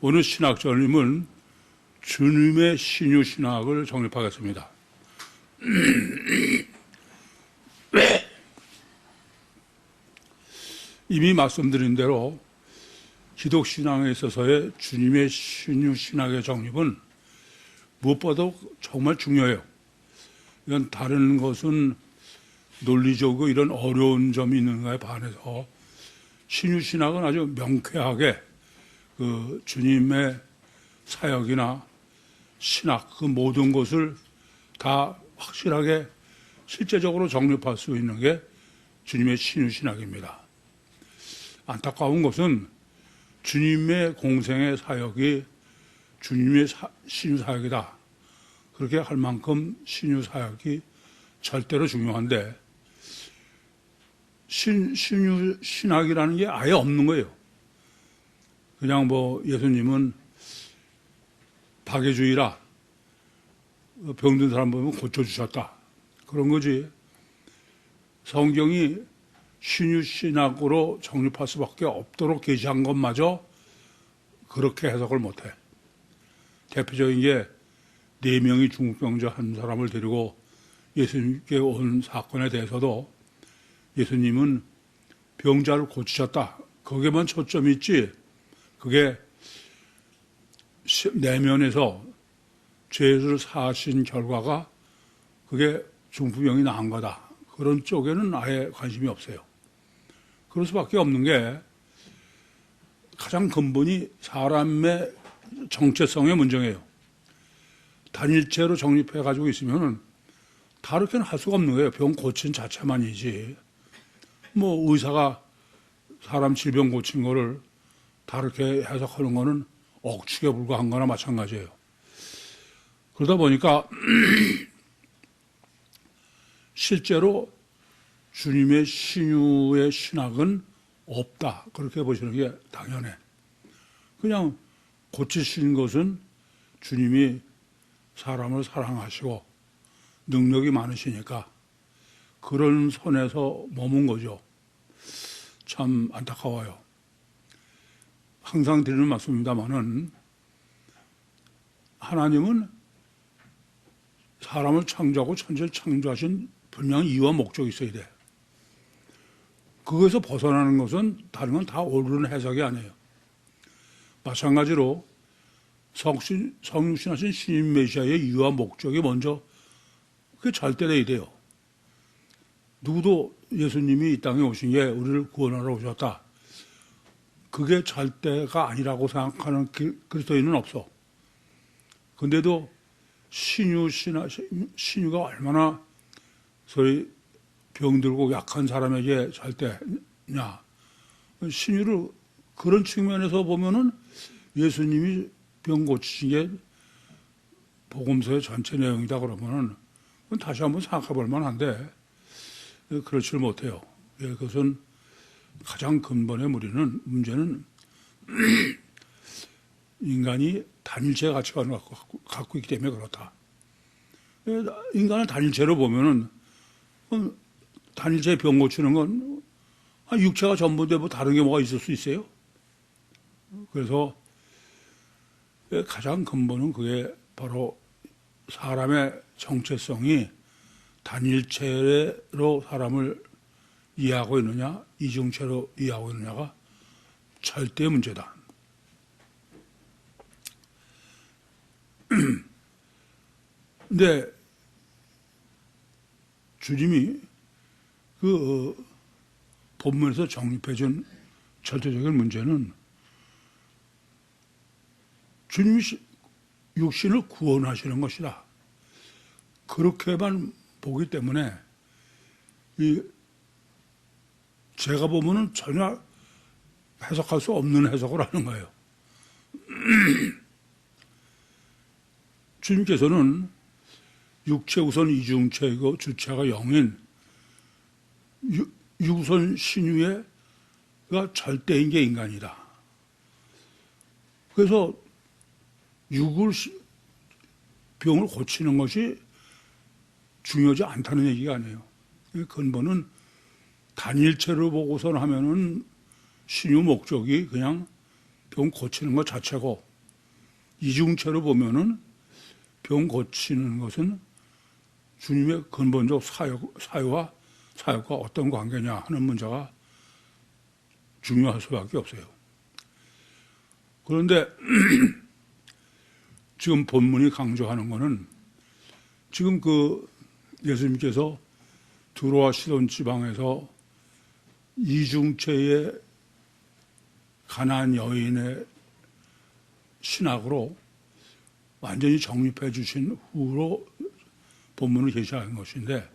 오늘 신학절님은 주님의 신유 신학을 정립하겠습니다. 이미 말씀드린 대로 기독신앙에 있어서의 주님의 신유 신학의 정립은 무엇보다도 정말 중요해요. 이건 다른 것은 논리적으로 이런 어려운 점이 있는가에 반해서 신유 신학은 아주 명쾌하게 그 주님의 사역이나 신학 그 모든 것을 다 확실하게 실제적으로 정립할 수 있는 게 주님의 신유 신학입니다. 안타까운 것은 주님의 공생의 사역이 주님의 신유 사역이다. 그렇게 할 만큼 신유 사역이 절대로 중요한데 신유 신학이라는 게 아예 없는 거예요. 그냥 뭐 예수님은 박해주의라 병든 사람 보면 고쳐주셨다. 그런 거지. 성경이 신유 신학으로 정립할 수밖에 없도록 계시한 것마저 그렇게 해석을 못해. 대표적인 게 4명이 중풍병자 한 사람을 데리고 예수님께 온 사건에 대해서도 예수님은 병자를 고치셨다. 거기에만 초점이 있지. 그게 내면에서 죄를 사하신 결과가 그게 중풍병이 나은 거다. 그런 쪽에는 아예 관심이 없어요. 그럴 수밖에 없는 게 가장 근본이 사람의 정체성의 문제예요. 단일체로 정립해가지고 있으면 다르게는 할 수가 없는 거예요. 병 고친 자체만이지. 뭐 의사가 사람 질병 고친 거를 다르게 해석하는 거는 억측에 불과한 거나 마찬가지예요. 그러다 보니까 실제로 주님의 신유의 신학은 없다. 그렇게 보시는 게 당연해. 그냥 고치신 것은 주님이 사람을 사랑하시고 능력이 많으시니까 그런 선에서 머문 거죠. 참 안타까워요. 항상 드리는 말씀입니다만은 하나님은 사람을 창조하고 천지를 창조하신 분명히 이유와 목적이 있어야 돼. 그것에서 벗어나는 것은 다른 건 다 옳은 해석이 아니에요. 마찬가지로 성육신하신 신인 메시아의 이유와 목적이 먼저 그게 절대돼야 돼요. 누구도 예수님이 이 땅에 오신 게 우리를 구원하러 오셨다. 그게 절대가 아니라고 생각하는 그리스도인은 없어. 근데도 신유가 얼마나 소위 병들고 약한 사람에게 절대냐. 신유를 그런 측면에서 보면은 예수님이 병 고치신 게 복음서의 전체 내용이다 그러면은 그건 다시 한번 생각해 볼 만한데 그렇지를 못해요. 그것은 가장 근본의 문제는 인간이 단일체 가치관을 갖고 있기 때문에 그렇다. 인간을 단일체로 보면은 단일체 병 고치는 건 육체가 전부인데 뭐 다른 게 뭐가 있을 수 있어요? 그래서 가장 근본은 그게 바로 사람의 정체성이 단일체로 사람을 이해하고 있느냐, 이중체로 이해하고 있느냐가 절대 문제다. 근데 주님이 그 본문에서 정립해준 절대적인 문제는 주님이 육신을 구원하시는 것이다. 그렇게만 보기 때문에 제가 보면은 전혀 해석할 수 없는 해석을 하는 거예요. 주님께서는 육체 우선 이중체이고 주체가 영인 육우선 신유가 절대인 게 인간이다. 그래서 병을 고치는 것이 중요하지 않다는 얘기가 아니에요. 근본은 단일체로 보고선 하면은 신유 목적이 그냥 병 고치는 것 자체고 이중체로 보면은 병 고치는 것은 주님의 근본적 사유와 사역과 어떤 관계냐 하는 문제가 중요할 수밖에 없어요. 그런데 지금 본문이 강조하는 것은 지금 그 예수님께서 두로와 시돈 지방에서 이중체의 가나안 여인의 신학으로 완전히 정립해 주신 후로 본문을 계시한 것인데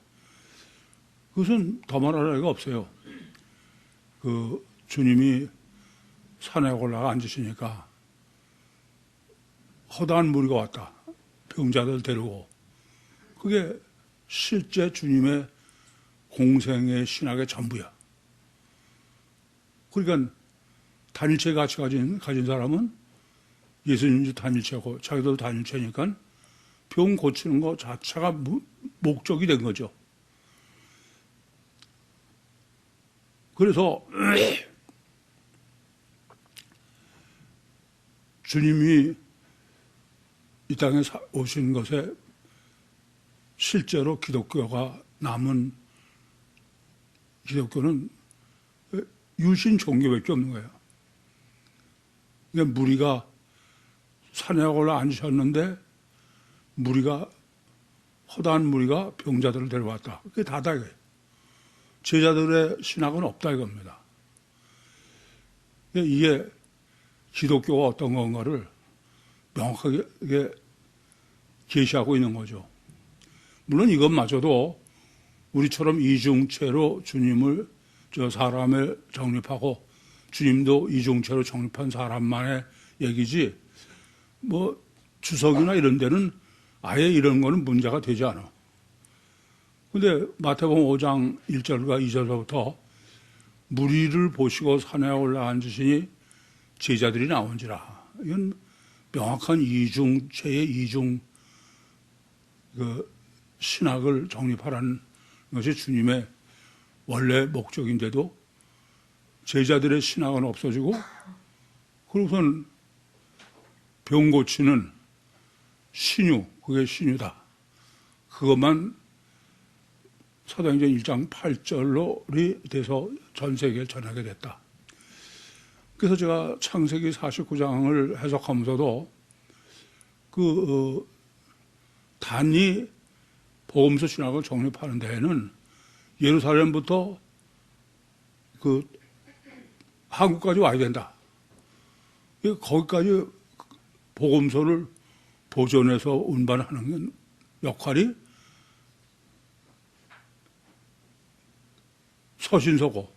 그것은 더 말할 나위가 없어요. 그 주님이 산에 올라가 앉으시니까 허다한 무리가 왔다. 병자들 데리고. 그게 실제 주님의 공생의 신학의 전부야. 그러니까 단일체 같이 가진 사람은 예수님도 단일체고 자기도 단일체니까 병 고치는 것 자체가 목적이 된 거죠. 그래서 주님이 이 땅에 오신 것에 실제로 기독교가 남은 기독교는 유신 종교밖에 없는 거예요. 그러니까 무리가 산에 올라 앉으셨는데 허다한 무리가 병자들을 데려왔다. 그게 다다 이거예요. 제자들의 신학은 없다 이겁니다. 이게 기독교가 어떤 건가를 명확하게 계시하고 있는 거죠. 물론 이것마저도 우리처럼 이중체로 주님을 사람을 정립하고 주님도 이중체로 정립한 사람만의 얘기지 뭐 주석이나 이런 데는 아예 이런 거는 문제가 되지 않아. 근데 마태복음 5장 1절과 2절부터 무리를 보시고 산에 올라 앉으시니 제자들이 나온지라. 이건 명확한 이중체의 신학을 정립하라는 것이 주님의 원래 목적인데도 제자들의 신학은 없어지고 그러고선 병 고치는 신유, 그게 신유다. 그것만 사도행전 1장 8절로 돼서 전 세계에 전하게 됐다. 그래서 제가 창세기 49장을 해석하면서도 단위 복음서 신학을 정립하는 데에는 예루살렘부터 한국까지 와야 된다. 거기까지 복음서를 보존해서 운반하는 역할이 서신서고,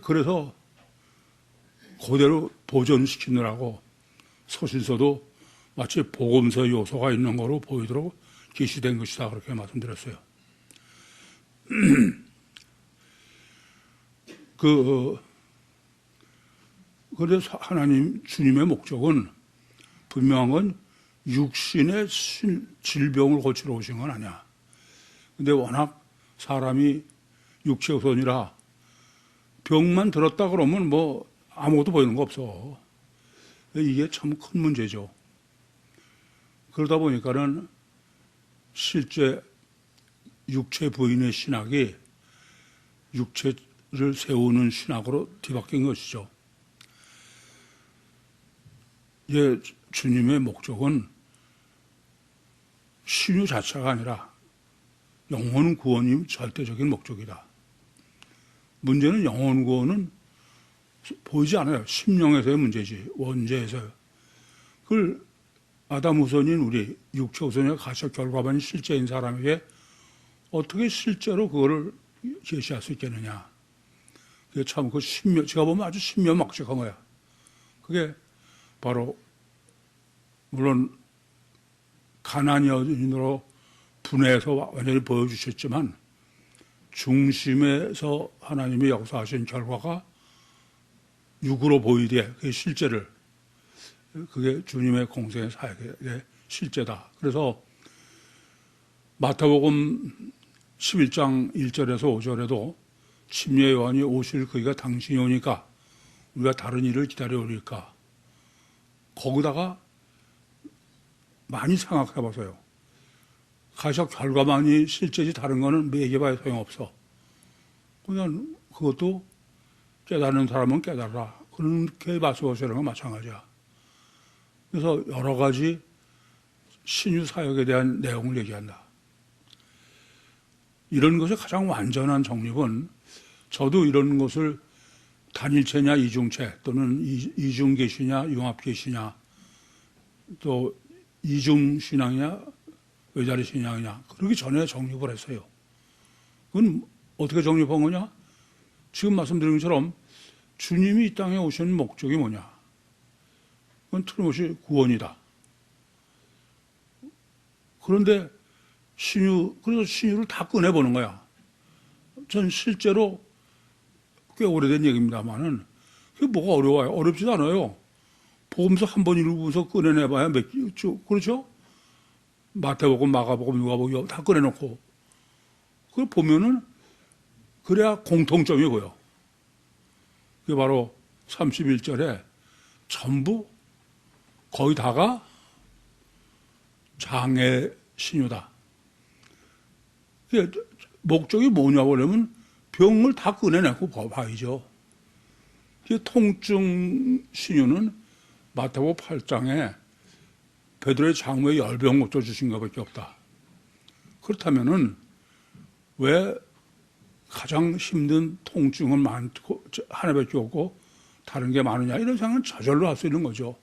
그래서 그대로 보존시키느라고 서신서도 마치 복음서 요소가 있는 거로 보이도록 계시된 것이다. 그렇게 말씀드렸어요. 그래서 하나님, 주님의 목적은 분명한 건 육신의 질병을 고치러 오신 건 아니야. 근데 워낙 사람이 육체 우선이라 병만 들었다 그러면 뭐 아무것도 보이는 거 없어. 이게 참 큰 문제죠. 그러다 보니까는 실제 육체 부인의 신학이 육체를 세우는 신학으로 뒤바뀐 것이죠. 예, 주님의 목적은 신유 자체가 아니라 영혼 구원이 절대적인 목적이다. 문제는 영혼 구원은 보이지 않아요. 심령에서의 문제지, 원죄에서요. 그걸 아담 우선인 우리, 육체 우선의 가시적 결과만이 실제인 사람에게 어떻게 실제로 그거를 제시할 수 있겠느냐. 그게 참 제가 보면 아주 신묘막측한 거야. 그게 바로, 물론 가나안 여인으로 분해해서 완전히 보여주셨지만 중심에서 하나님이 역사하신 결과가 육으로 보이되 그게 실제를, 그게 주님의 공생의 사역의 실제다. 그래서 마태복음 11장 1절에서 5절에도 침례 요한이 오실 그이가 당신이 오니까 우리가 다른 일을 기다려오리까. 거기다가 많이 생각해 보세요. 가셔 결과만이 실제지 다른 거는 매겨봐야 소용없어. 그냥 그것도 깨닫는 사람은 깨달아라. 그렇게 말씀하시는 건 마찬가지야. 그래서 여러 가지 신유 사역에 대한 내용을 얘기한다. 이런 것이 가장 완전한 정립은 저도 이런 것을 단일체냐 이중체 또는 이중계시냐 융합계시냐 또 이중신앙이냐 외자리신앙이냐 그러기 전에 정립을 했어요. 그건 어떻게 정립한 거냐? 지금 말씀드린 것처럼 주님이 이 땅에 오신 목적이 뭐냐? 그건 틀림없이 구원이다. 그런데 그래서 신유를 다 꺼내보는 거야. 전 실제로 꽤 오래된 얘기입니다만은 그게 뭐가 어려워요? 어렵지도 않아요. 복음서 한 번 읽으면서 꺼내내봐야 몇 주, 그렇죠? 마태복음, 마가복음, 누가복음 다 꺼내놓고 그걸 보면은 그래야 공통점이 보여. 그게 바로 31절에 전부 거의 다가 장애 신유다. 목적이 뭐냐고 그러면 병을 다 꺼내내고 봐야죠. 통증 신유는 마태복음 8장에 베드로의 장모에 열병 고쳐주신 것밖에 없다. 그렇다면은 왜 가장 힘든 통증은 많고 하나밖에 없고 다른 게 많으냐 이런 생각은 저절로 할 수 있는 거죠.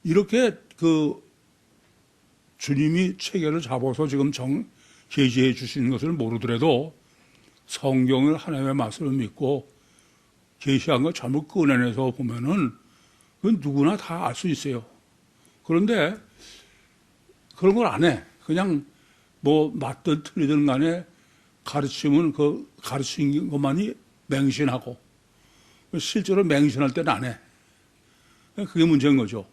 이렇게 주님이 체계를 잡아서 지금 제시해 주시는 것을 모르더라도 성경을 하나님의 말씀을 믿고 계시한 걸 전부 꺼내내서 보면은 그건 누구나 다 알 수 있어요. 그런데 그런 걸 안 해. 그냥 뭐 맞든 틀리든 간에 가르침은 그 가르친 것만이 맹신하고 실제로 맹신할 때는 안 해. 그게 문제인 거죠.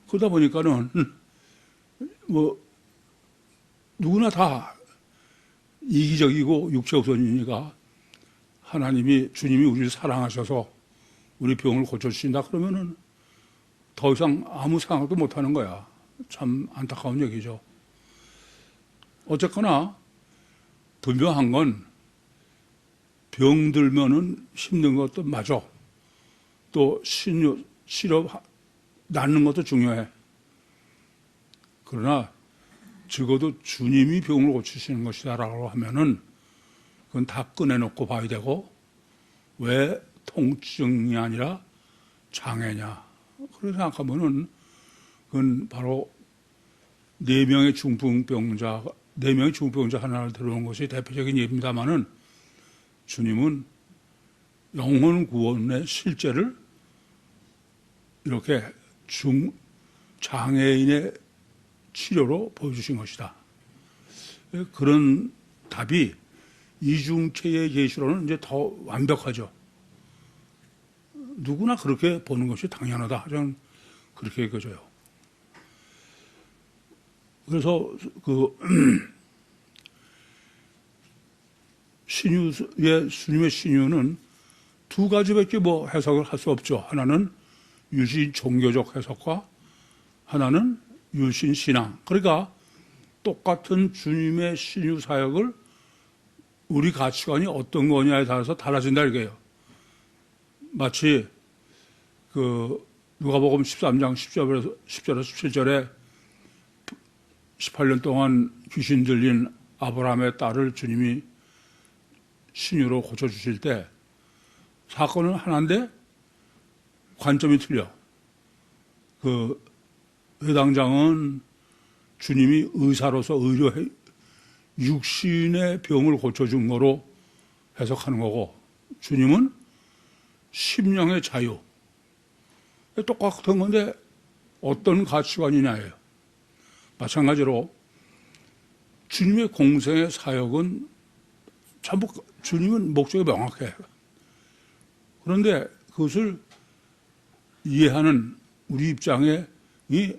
그러다 보니까는 뭐 누구나 다 이기적이고 육체우선이니까 주님이 우리를 사랑하셔서 우리 병을 고쳐주신다 그러면은 더 이상 아무 생각도 못 하는 거야. 참 안타까운 얘기죠. 어쨌거나 분명한 건 병들면은 힘든 것도 맞아. 또 치료 낫는 것도 중요해. 그러나 적어도 주님이 병을 고치시는 것이다라고 하면은 그건 다 꺼내놓고 봐야 되고 왜 통증이 아니라 장애냐. 그렇게 생각하면은 그건 바로 4명의 중풍병자 하나를 들어온 것이 대표적인 예입니다만은 주님은 영혼 구원의 실제를 이렇게 장애인의 치료로 보여주신 것이다. 그런 답이 이중체의 계시로는 이제 더 완벽하죠. 누구나 그렇게 보는 것이 당연하다. 저는 그렇게 읽어져요. 그래서 주님의 신유는 두 가지밖에 뭐 해석을 할 수 없죠. 하나는 유신 종교적 해석과 하나는 유신 신앙. 그러니까 똑같은 주님의 신유 사역을 우리 가치관이 어떤 거냐에 따라서 달라진다 이거예요. 마치 누가복음 13장 10절에서 17절에 18년 동안 귀신 들린 아브라함의 딸을 주님이 신유로 고쳐주실 때 사건은 하나인데 관점이 틀려. 회당장은 주님이 의사로서 육신의 병을 고쳐준 거로 해석하는 거고 주님은 심령의 자유. 똑같은 건데 어떤 가치관이냐예요. 마찬가지로 주님의 공생의 사역은 전부 주님은 목적이 명확해요. 그런데 그것을 이해하는 우리 입장에 이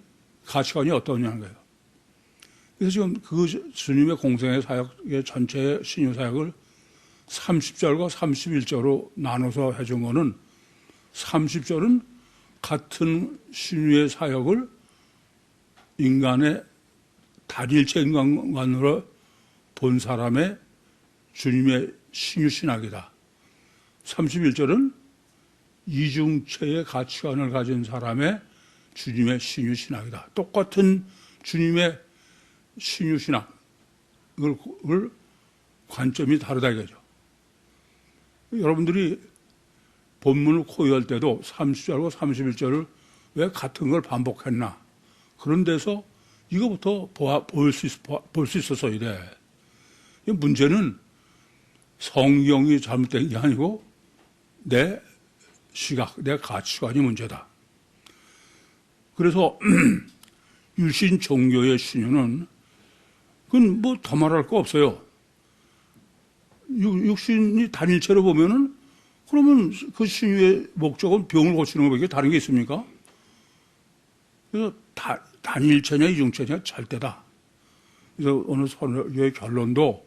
가치관이 어떠냐는 거예요. 그래서 지금 주님의 공생의 사역의 전체 신유 사역을 30절과 31절로 나눠서 해준 거는 30절은 같은 신유의 사역을 인간의 단일체 인간관으로 본 사람의 주님의 신유 신학이다. 31절은 이중체의 가치관을 가진 사람의 주님의 신유 신학이다. 똑같은 주님의 신유 신학을 관점이 다르다 이거죠. 여러분들이 본문을 코의할 때도 30절과 31절을 왜 같은 걸 반복했나? 그런 데서 이거부터 볼 수 있어서 이래. 문제는 성경이 잘못된 게 아니고 내 시각, 내 가치관이 문제다. 그래서 유신 종교의 신유는 그건 뭐 더 말할 거 없어요. 육신이 단일체로 보면은 그러면 그 신유의 목적은 병을 고치는 것밖에 다른 게 있습니까? 그래서 단일체냐 이중체냐 절대다. 그래서 오늘 설교의 결론도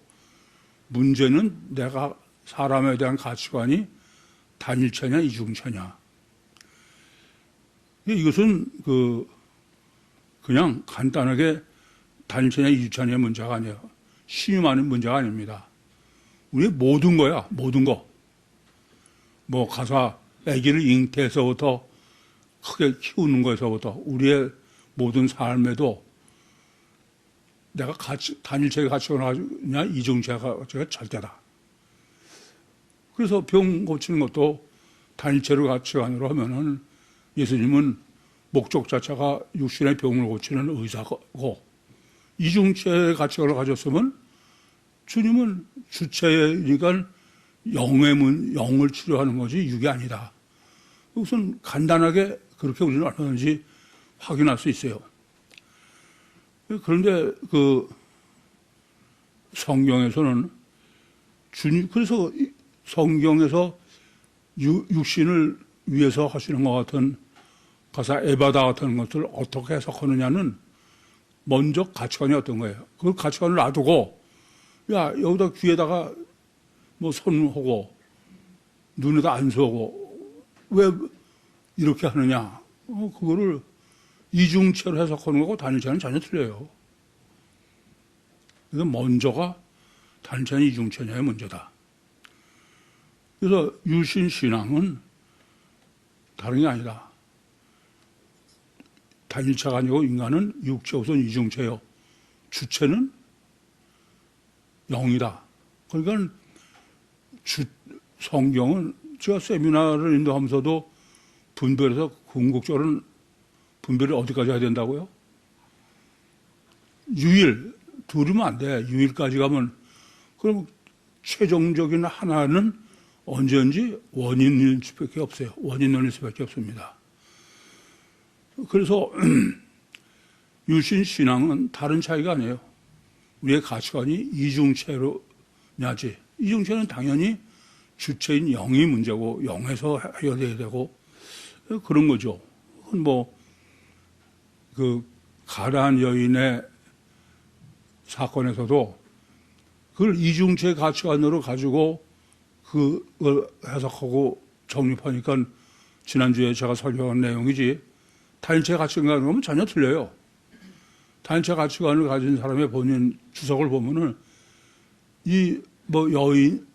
문제는 내가 사람에 대한 가치관이 단일체냐 이중체냐. 이것은 그냥 간단하게 단일체냐 이중체냐의 문제가 아니에요. 신유만의 문제가 아닙니다. 우리의 모든 거야, 모든 거. 뭐 가서 아기를 잉태해서부터 크게 키우는 거에서부터 우리의 모든 삶에도 내가 단일체의 가치관을 가지냐 이중체의 가치가 절대다. 그래서 병 고치는 것도 단일체의 가치관으로 하면은 예수님은 목적 자체가 육신의 병을 고치는 의사고 이중체의 가치관을 가졌으면 주님은 주체니까 영을 치료하는 거지 육이 아니다. 우선 간단하게 그렇게 우리는 얼마든지 확인할 수 있어요. 그런데 성경에서는 그래서 성경에서 육신을 위해서 하시는 것 같은 가사 에바다 같은 것을 어떻게 해석하느냐는 먼저 가치관이 어떤 거예요. 그 가치관을 놔두고 야 여기다 귀에다가 뭐 손하고 눈에다 안수하고 왜 이렇게 하느냐. 그거를 이중체로 해석하는 거고 단일체는 전혀 틀려요. 그래서 먼저가 단일체냐 이중체냐의 문제다. 그래서 유신신앙은 다른 게 아니다. 단일체가 아니고 인간은 육체 우선 이중체요. 주체는 영이다. 그러니까 성경은 제가 세미나를 인도하면서도 분별해서 궁극적으로는 분별이 어디까지 해야 된다고요? 유일, 둘이면 안 돼. 유일까지 가면 그럼 최종적인 하나는 언제든지 원인일 수밖에 없어요. 원인론일 수밖에 없습니다. 그래서 유신신앙은 다른 차이가 아니에요. 우리의 가치관이 이중체로냐지. 이중체는 당연히 주체인 영이 문제고 영에서 해결돼야 되고 그런 거죠. 뭐 가라한 여인의 사건에서도 그걸 이중체 가치관으로 가지고 그걸 해석하고 정립하니까 지난주에 제가 설명한 내용이지 단일체 가치관을 보면 전혀 틀려요. 단일체 가치관을 가진 사람의 본인 주석을 보면은 뭐 여인,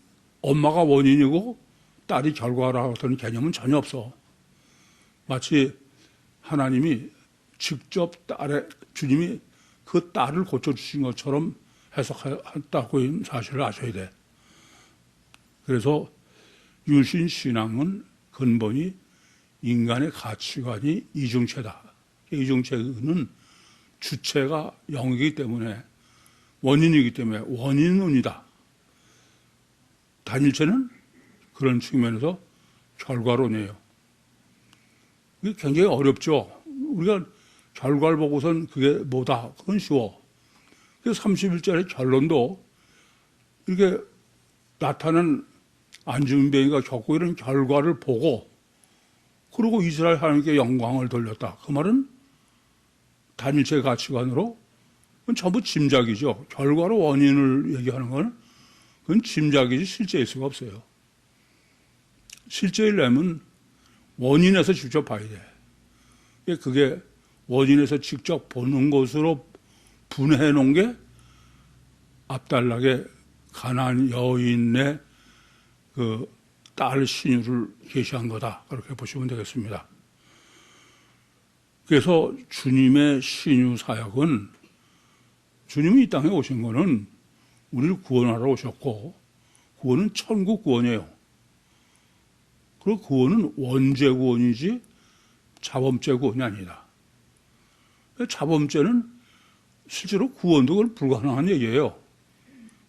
엄마가 원인이고 딸이 결과라고 하는 개념은 전혀 없어. 마치 하나님이 직접 주님이 그 딸을 고쳐주신 것처럼 해석했다고 사실을 아셔야 돼. 그래서 유신신앙은 근본이 인간의 가치관이 이중체다. 이중체는 주체가 영이기 때문에 원인이기 때문에 원인론이다. 단일체는 그런 측면에서 결과론이에요. 이게 굉장히 어렵죠. 우리가 결과를 보고선 그게 뭐다. 그건 쉬워. 그래서 31절의 결론도 이렇게 나타난 안중뱅이가 겪고 이런 결과를 보고 그리고 이스라엘 하나님께 영광을 돌렸다. 그 말은 단일체 가치관으로 그건 전부 짐작이죠. 결과로 원인을 얘기하는 건 그건 짐작이지 실제일 수가 없어요. 실제이려면 원인에서 직접 봐야 돼. 그게 원인에서 직접 보는 것으로 분해해 놓은 게 압달락의 가나안 여인의 그 딸 신유를 계시한 거다. 그렇게 보시면 되겠습니다. 그래서 주님의 신유 사역은, 주님이 이 땅에 오신 거는 우리를 구원하러 오셨고, 구원은 천국 구원이에요. 그리고 구원은 원죄 구원이지 자범죄 구원이 아니다. 자범죄는 실제로 구원도 그건 불가능한 얘기예요.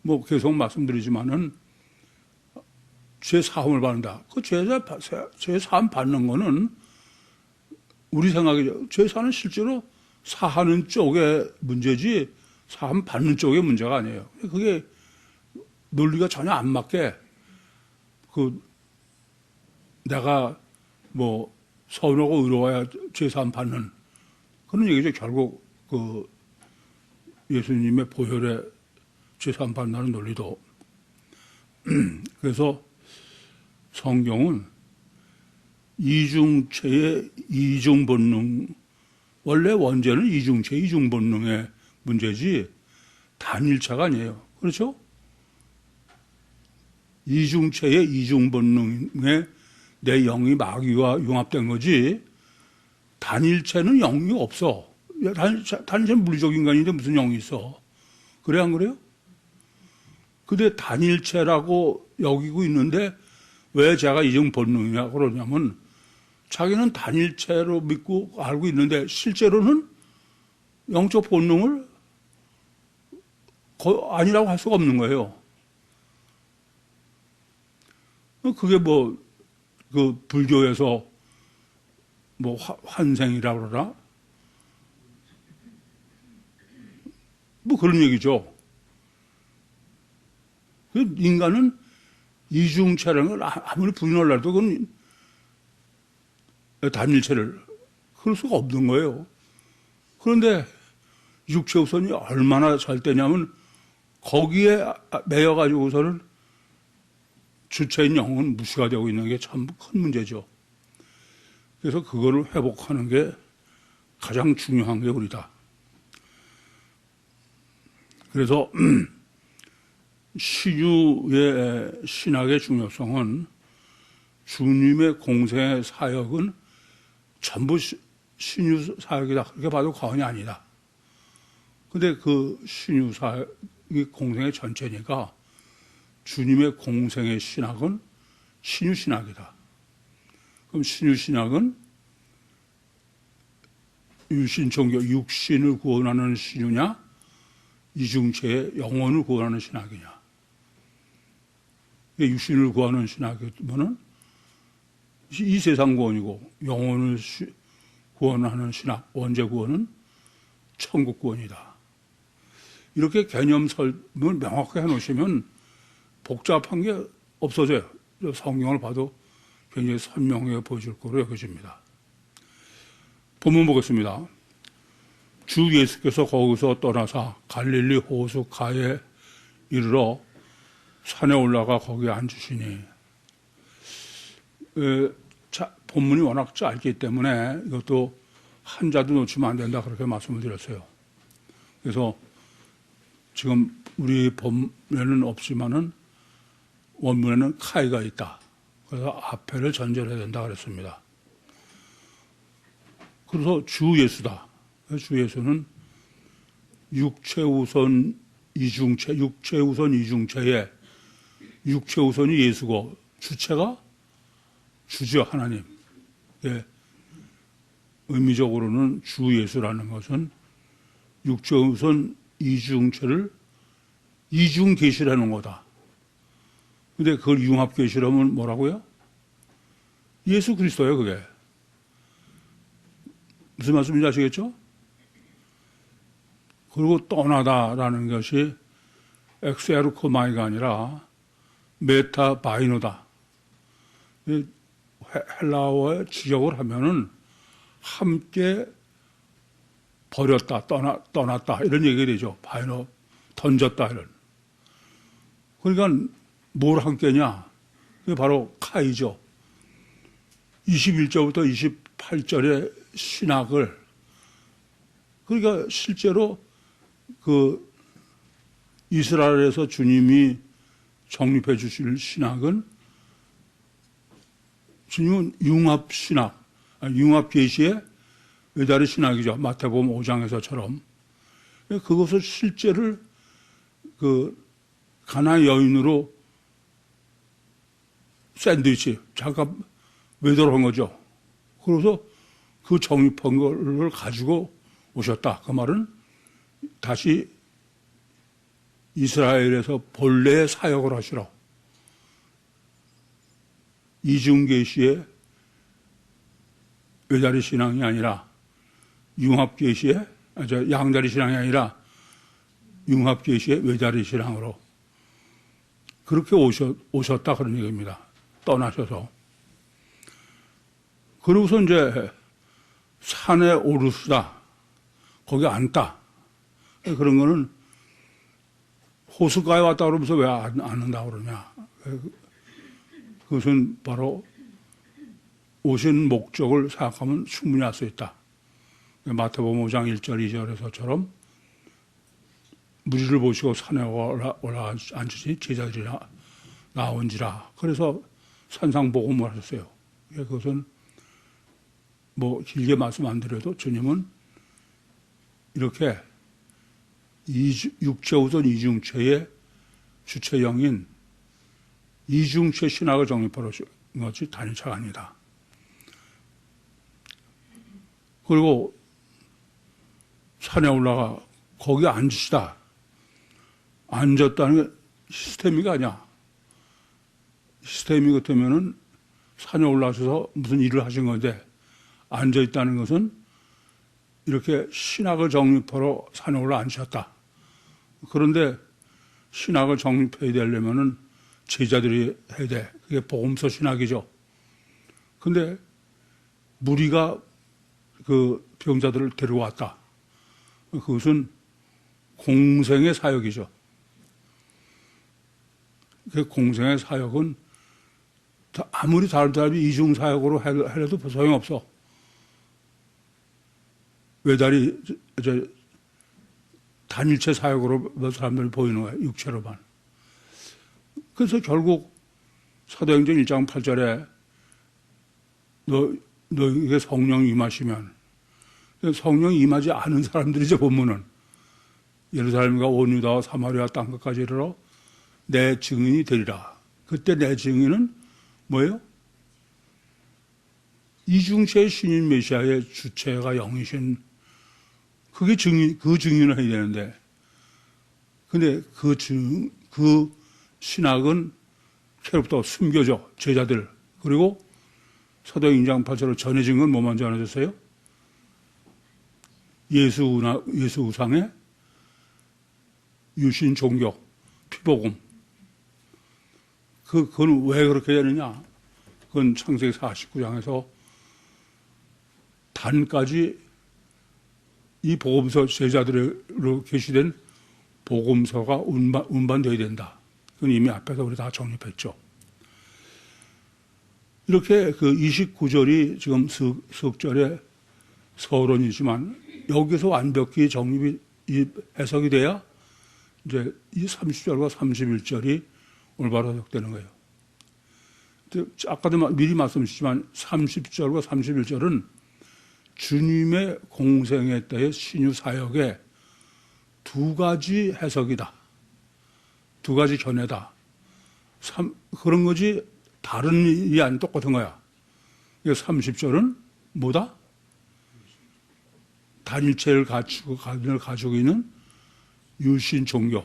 뭐 계속 말씀드리지만은 죄 사함을 받는다. 그 죄 사함 받는 거는 우리 생각이죠. 죄 사는 실제로 사하는 쪽의 문제지 사함 받는 쪽의 문제가 아니에요. 그게 논리가 전혀 안 맞게 내가 뭐 선하고 의로워야 죄 사함 받는 그런 얘기죠. 결국 예수님의 보혈에 죄 사함 받는다는 논리도. 그래서 성경은 이중체의 이중본능, 원래 원죄는 이중체, 이중본능의 문제지 단일체가 아니에요. 그렇죠? 이중체의 이중본능에 내 영이 마귀와 융합된 거지 단일체는 영이 없어. 단일체는 물리적 인간인데 무슨 영이 있어. 그래 안 그래요? 근데 단일체라고 여기고 있는데 왜 제가 이중본능이냐고 그러냐면 자기는 단일체로 믿고 알고 있는데 실제로는 영적 본능을 아니라고 할 수가 없는 거예요. 그게 불교에서 환생이라고 그러나? 그런 얘기죠. 인간은 이중체라는 걸 아무리 부인하려 해도 그건 단일체를 그럴 수가 없는 거예요. 그런데 육체 우선이 얼마나 잘 되냐면 거기에 매여가지고서는 주체인 영은 무시가 되고 있는 게 참 큰 문제죠. 그래서 그거를 회복하는 게 가장 중요한 게 우리다. 그래서 신유의 신학의 중요성은 주님의 공생의 사역은 전부 신유 사역이다. 그렇게 봐도 과언이 아니다. 근데 그 신유 사역이 공생의 전체니까 주님의 공생의 신학은 신유 신학이다. 그럼 신유 신학은 유신종교, 육신을 구원하는 신유냐, 이중체의 영혼을 구원하는 신학이냐. 육신을 구하는 신학이면은 이 세상 구원이고 영혼을 구원하는 신학, 원죄 구원은 천국 구원이다. 이렇게 개념 설명을 명확하게 해놓으시면 복잡한 게 없어져요. 성경을 봐도 굉장히 선명하게 보여줄 거로 여겨집니다. 본문 보겠습니다. 주 예수께서 거기서 떠나사 갈릴리 호수 가에 이르러 산에 올라가 거기에 앉으시니, 본문이 워낙 짧기 때문에 이것도 한자도 놓치면 안 된다 그렇게 말씀을 드렸어요. 그래서 지금 우리 본문에는 없지만은 원문에는 카이가 있다. 그래서 앞에를 전제해야 된다 그랬습니다. 그래서 주 예수다. 주 예수는 육체 우선 이중체, 육체 우선 이중체에 육체 우선이 예수고 주체가 주죠, 하나님. 예. 의미적으로는 주 예수라는 것은 육체 우선 이중체를 이중 계시라는 거다. 근데 그걸 융합 계시라면 뭐라고요? 예수 그리스도예요, 그게. 무슨 말씀인지 아시겠죠? 그리고 떠나다라는 것이 엑세르코마이가 아니라 메타바이노다. 헬라어의 직역을 하면은 함께 버렸다, 떠났다 이런 얘기가 되죠. 바이노, 던졌다 이런. 그러니까 뭘 함께냐? 그게 바로 카이죠. 21절부터 28절에 신학을, 그러니까 실제로 그 이스라엘에서 주님이 정립해 주실 신학은 주님은 융합신학, 융합계시의 외다리 신학이죠. 마태복음 5장에서처럼. 그것을 실제를 그 가나의 여인으로 샌드위치, 잠깐 외도를 한 거죠. 그래서 그 정립한 걸 가지고 오셨다. 그 말은 다시 이스라엘에서 본래의 사역을 하시러 이중계시의 외다리 신앙이 아니라 융합계시의 양다리 신앙이 아니라 융합계시의 외다리 신앙으로 그렇게 오셨다 그런 얘기입니다. 떠나셔서. 그러고서 이제 산에 오르시다. 거기 앉다. 그런 거는 호숫가에 왔다 그러면서 왜 앉는다 그러냐. 그것은 바로 오신 목적을 생각하면 충분히 알 수 있다. 마태복음 5장 1절 2절에서처럼 무리를 보시고 산에 올라 앉으시니 제자들이 나온지라. 그래서 산상복음을 하셨어요. 그것은 뭐 길게 말씀 안 드려도 주님은 이렇게 육체 우선 이중체의 주체형인 이중체 신학을 정립하러 온 것이 단일차가 아니다. 그리고 산에 올라가 거기 앉으시다. 앉았다는 게 시스템이가 아니야. 시스템이 같으면은 산에 올라가셔서 무슨 일을 하신 건데 앉아있다는 것은 이렇게 신학을 정립하러 산에 올라 앉으셨다. 그런데 신학을 정립해야 되려면은 제자들이 해야 돼. 그게 복음서 신학이죠. 근데 무리가 그 병자들을 데려왔다. 그것은 공생의 사역이죠. 그 공생의 사역은 아무리 다른 사람이 이중 사역으로 해도 소용없어. 외다리 단일체 사역으로 사람들이 보이는 거야. 육체로만. 그래서 결국 사도행전 1장 8절에 너에게 성령이 임하시면, 성령이 임하지 않은 사람들이죠. 보면은 예루살렘과 온 유다와 사마리아 땅끝까지 이르러 내 증인이 되리라. 그때 내 증인은 뭐예요? 이중체의 신인 메시아의 주체가 영이신, 그게 그 증인을 해야 되는데, 근데 그 신학은 캐로부터 숨겨져, 제자들. 그리고 사도행전 8절로 전해진 건 뭐만 전해졌어요? 예수 우상의 유신 종교, 피복음. 그건 왜 그렇게 되느냐? 그건 창세기 49장에서 단까지 이 복음서 제자들로 게시된 복음서가 운반되어야 된다. 그건 이미 앞에서 우리 다 정립했죠. 이렇게 그 29절이 지금 석절의 서론이지만 여기서 완벽히 정립이 해석이 돼야 이제 이 30절과 31절이 올바로 해석되는 거예요. 아까도 미리 말씀드렸지만 30절과 31절은 주님의 공생애 때의 신유 사역의 두 가지 해석이다. 두 가지 견해다. 그런 거지 다른 일이 아닌 똑같은 거야. 30절은 뭐다? 단일체를 가지고 있는 유신 종교.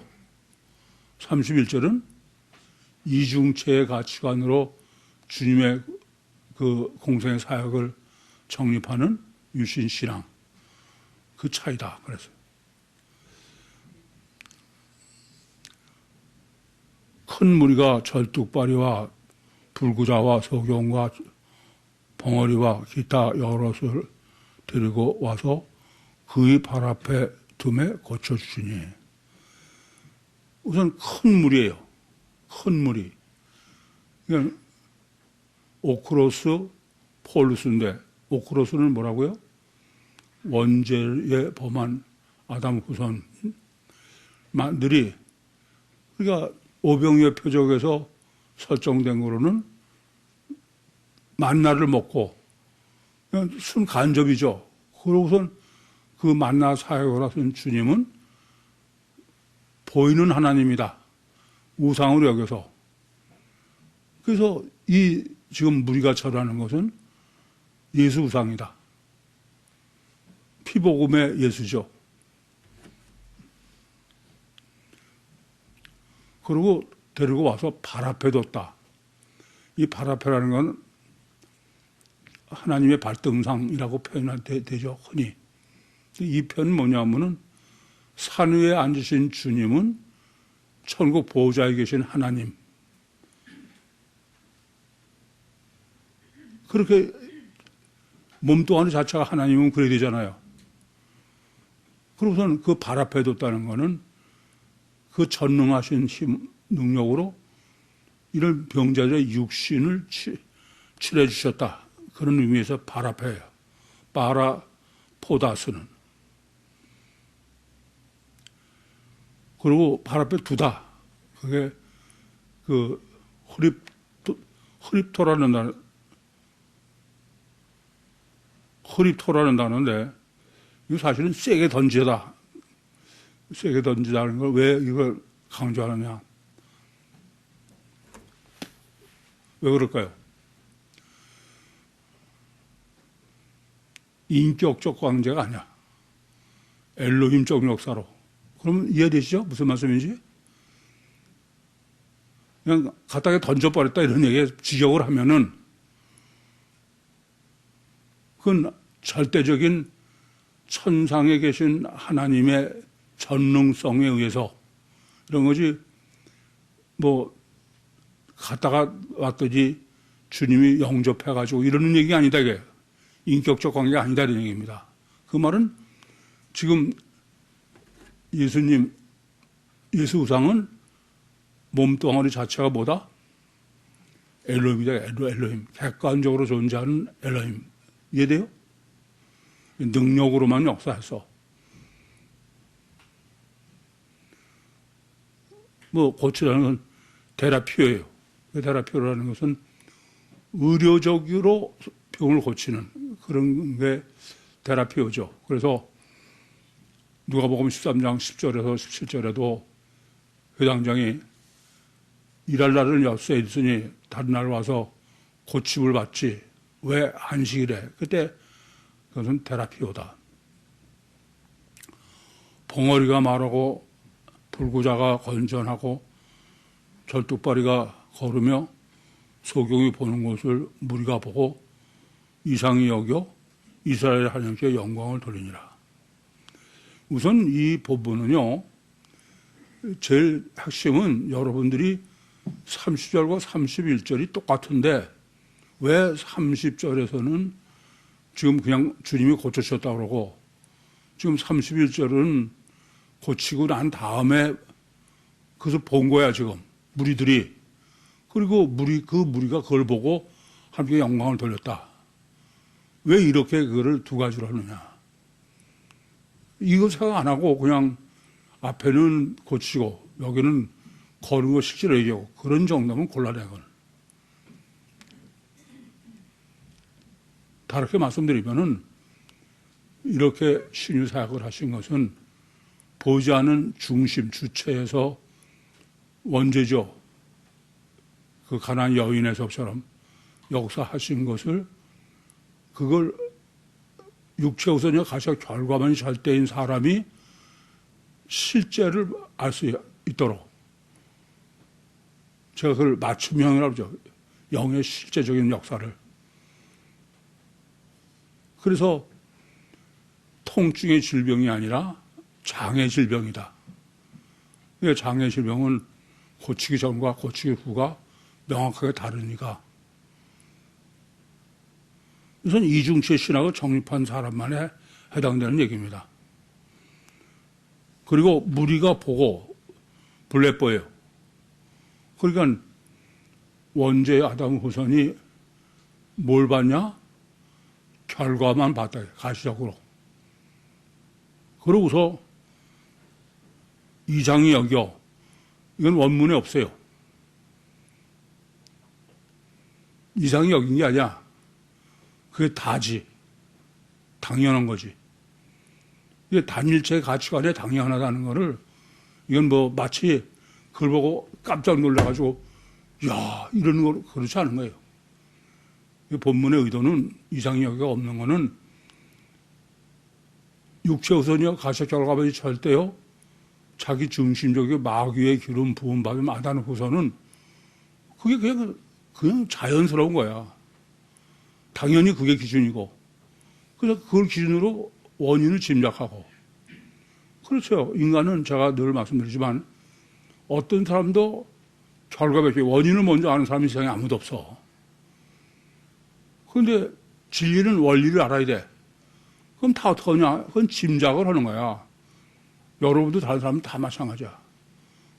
31절은 이중체의 가치관으로 주님의 그 공생의 사역을 정립하는 유신 신앙. 그 차이다. 그래서 큰 무리가 절뚝발이와 불구자와 소경과 벙어리와 기타 여럿을 데리고 와서 그의 발 앞에 둠에 고쳐주시니. 우선 큰 무리예요. 큰 무리. 그러니까 오크로스, 폴루스인데 오크로스는 뭐라고요? 원죄에 범한 아담 후손들이, 그러니까 오병이어 표적에서 설정된 거로는 만나를 먹고 그냥 순 간접이죠. 그러고선 그 만나 사역을 하신 주님은 보이는 하나님이다. 우상으로 여겨서. 그래서 이 지금 무리가 절하는 것은 예수 우상이다. 피복음의 예수죠. 그리고 데리고 와서 발 앞에 뒀다. 이 발 앞에라는 건 하나님의 발등상이라고 표현되죠, 흔히. 이 표현은 뭐냐면은 산 위에 앉으신 주님은 천국 보호자에 계신 하나님. 그렇게 몸뚱아리 자체가 하나님은 그래야 되잖아요. 그러고선 그 발 앞에 뒀다는 거는 그 전능하신 힘, 능력으로 이런 병자들의 육신을 칠해 주셨다. 그런 의미에서 발 앞에요. 파라 포다스는. 그리고 발 앞에 두다. 그게 그 흐립토라는 단어인데, 이거 사실은 세게 던지다. 세게 던지다는 걸 왜 이걸 강조하느냐. 왜 그럴까요? 인격적 관계가 아니야. 엘로힘적 역사로. 그러면 이해되시죠? 무슨 말씀인지? 그냥 갖다가 던져버렸다 이런 얘기에 직역을 하면은 그건 절대적인 천상에 계신 하나님의 전능성에 의해서 이런 거지, 뭐 갔다가 왔더니 주님이 영접해가지고 이러는 얘기 아니다, 이게. 인격적 관계가 아니다, 이런 얘기입니다. 그 말은 지금 예수 우상은 몸뚱아리 자체가 뭐다? 엘로힘이다, 엘로힘. 객관적으로 존재하는 엘로힘. 이해돼요? 능력으로만 역사해서. 뭐, 고치라는 건 테라피오예요. 테라피오라는 것은 의료적으로 병을 고치는 그런 게 테라피오죠. 그래서 누가복음 13장 10절에서 17절에도 회당장이 일할 날은 엿새 있으니 다른 날 와서 고침을 받지 왜 안식이래. 그때 그것은 테라피오다. 봉어리가 마르고 불구자가 건전하고 절뚝발이가 걸으며 소경이 보는 것을 무리가 보고 이상히 여겨 이스라엘 하나님께 영광을 돌리니라. 우선 이 부분은요, 제일 핵심은 여러분들이 30절과 31절이 똑같은데 왜 30절에서는 지금 그냥 주님이 고쳐주셨다고 그러고 지금 31절은 고치고 난 다음에 그것을 본 거야, 지금. 무리들이. 그리고 그 무리가 그걸 보고 하나님께 영광을 돌렸다. 왜 이렇게 그거를 두 가지로 하느냐. 이거 생각 안 하고 그냥 앞에는 고치고 여기는 거는 거 실제로 얘기하고 그런 정도면 곤란해, 그건. 다르게 말씀드리면은 이렇게 신유 사역을 하신 것은 보이지 않는 중심, 주체에서 원죄죠. 그 가나안 여인에서처럼 역사하신 것을 그걸 육체 우선이 가서 결과만 절대인 사람이 실제를 알 수 있도록 제가 그걸 맞춤형이라고 하죠. 영의 실제적인 역사를. 그래서 통증의 질병이 아니라 장의 질병이다. 장의 질병은 고치기 전과 고치기 후가 명확하게 다르니까. 우선 이중체 신학을 정립한 사람만에 해당되는 얘기입니다. 그리고 무리가 보고 블레뽀예요. 그러니까 원죄의 아담 후손이 뭘 봤냐? 결과만 봤다. 가시적으로. 그러고서 이상히 여겨. 이건 원문에 없어요. 이상히 여긴 게 아니야. 그게 다지. 당연한 거지. 이게 단일체 가치관에 당연하다는 거를 이건 뭐 마치 그걸 보고 깜짝 놀라가지고 야 이러는 거 그렇지 않은 거예요. 이 본문의 의도는 이상히 여기가 없는 거는 육체우선이요 가식 결과만이 절대요 자기 중심적이고 마귀의 기름 부은 밥에 마다놓고서는 그게 그냥 자연스러운 거야. 당연히 그게 기준이고 그래서 그걸 기준으로 원인을 짐작하고 그렇죠. 인간은 제가 늘 말씀드리지만 어떤 사람도 결과밖에 원인을 먼저 아는 사람이 세상에 아무도 없어. 그런데 진리는 원리를 알아야 돼. 그럼 다 어떻게 하냐? 그건 짐작을 하는 거야. 여러분도 다른 사람은 다 마찬가지야.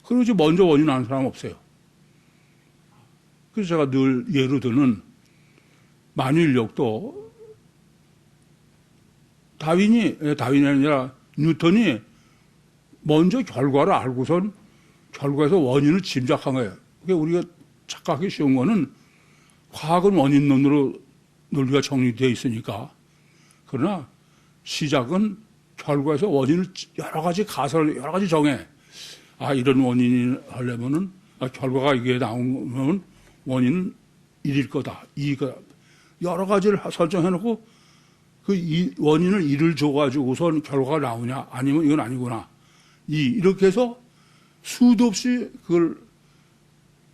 그러지 먼저 원인 아는 사람은 없어요. 그래서 제가 늘 예로 드는 만유인력도 다윈이 아니라 뉴턴이 먼저 결과를 알고선 결과에서 원인을 짐작한 거예요. 그게 우리가 착각하기 쉬운 거는 과학은 원인론으로 논리가 정리되어 있으니까. 그러나 시작은 결과에서 원인을 여러 가지 가설을 여러 가지 정해. 아, 이런 원인이 하려면은, 결과가 이게 나오면 원인은 일일 거다. 이거 여러 가지를 설정해놓고 그 원인을 일을 줘가지고선 결과가 나오냐, 아니면 이건 아니구나. 이렇게 해서 수도 없이 그걸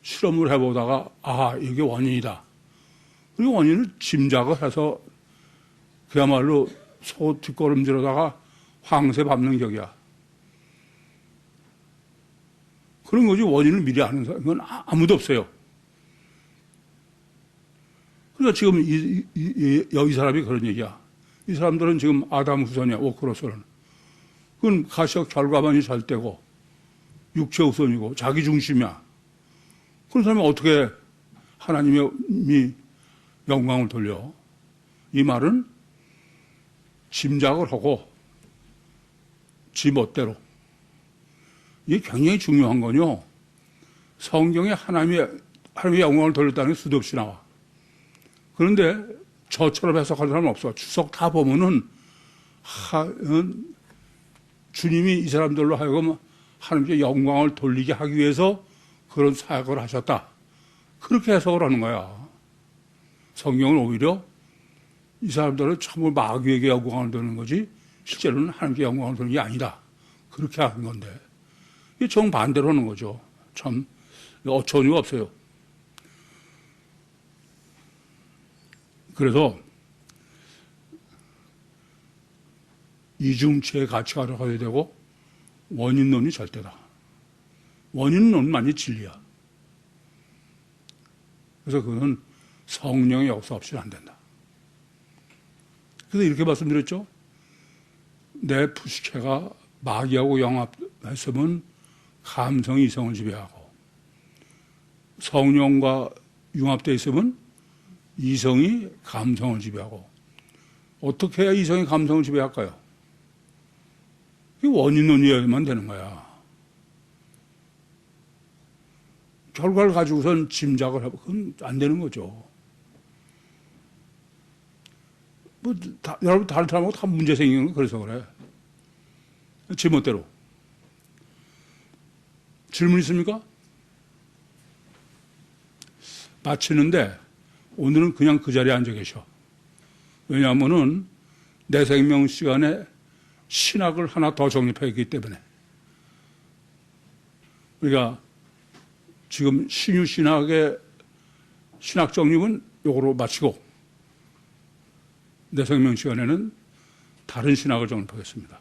실험을 해보다가, 아, 이게 원인이다. 그리고 원인을 짐작을 해서 그야말로 소 뒷걸음질하다가 황새 밟는 격이야. 그런 거지 원인을 미리 아는 사람은 아무도 없어요. 그러니까 지금 이 사람이 그런 얘기야. 이 사람들은 지금 아담 후손이야, 오크로서는. 그건 가시적 결과만이 잘 되고, 육체 우선이고, 자기 중심이야. 그런 사람이 어떻게 하나님이 영광을 돌려? 이 말은 짐작을 하고, 지 멋대로. 이게 굉장히 중요한 건요. 성경에 하나님의 영광을 돌렸다는 게 수도 없이 나와. 그런데 저처럼 해석하는 사람은 없어. 주석 다 보면은 주님이 이 사람들로 하여금 하나님께 영광을 돌리게 하기 위해서 그런 사역을 하셨다. 그렇게 해석을 하는 거야. 성경은 오히려 이 사람들은 참으로 마귀에게 영광을 돌리는 거지 실제로는 하나님께 영광을 돌리는 게 아니다. 그렇게 하는 건데 이게 정반대로 하는 거죠. 참 어처구니가 없어요. 그래서 이중체의 가치관을 가져야 되고 원인론이 절대다. 원인론만이 진리야. 그래서 그건 성령의 역사 없이는 안 된다. 그래서 이렇게 말씀드렸죠. 내 부식체가 마귀하고 영합했으면 감성이 이성을 지배하고 성령과 융합되어 있으면 이성이 감성을 지배하고 어떻게 해야 이성이 감성을 지배할까요? 원인론이어야만 되는 거야. 결과를 가지고선 짐작을 하고 그건 안 되는 거죠. 여러분 다른 사람하고 다 문제 생기는 거 그래서 그래. 제멋대로. 질문 있습니까? 마치는데 오늘은 그냥 그 자리에 앉아 계셔. 왜냐하면은 내 생명 시간에 신학을 하나 더 정립했기 때문에. 우리가 지금 신유 신학의 신학 정립은 요거로 마치고 내 생명 시간에는 다른 신학을 정립하겠습니다.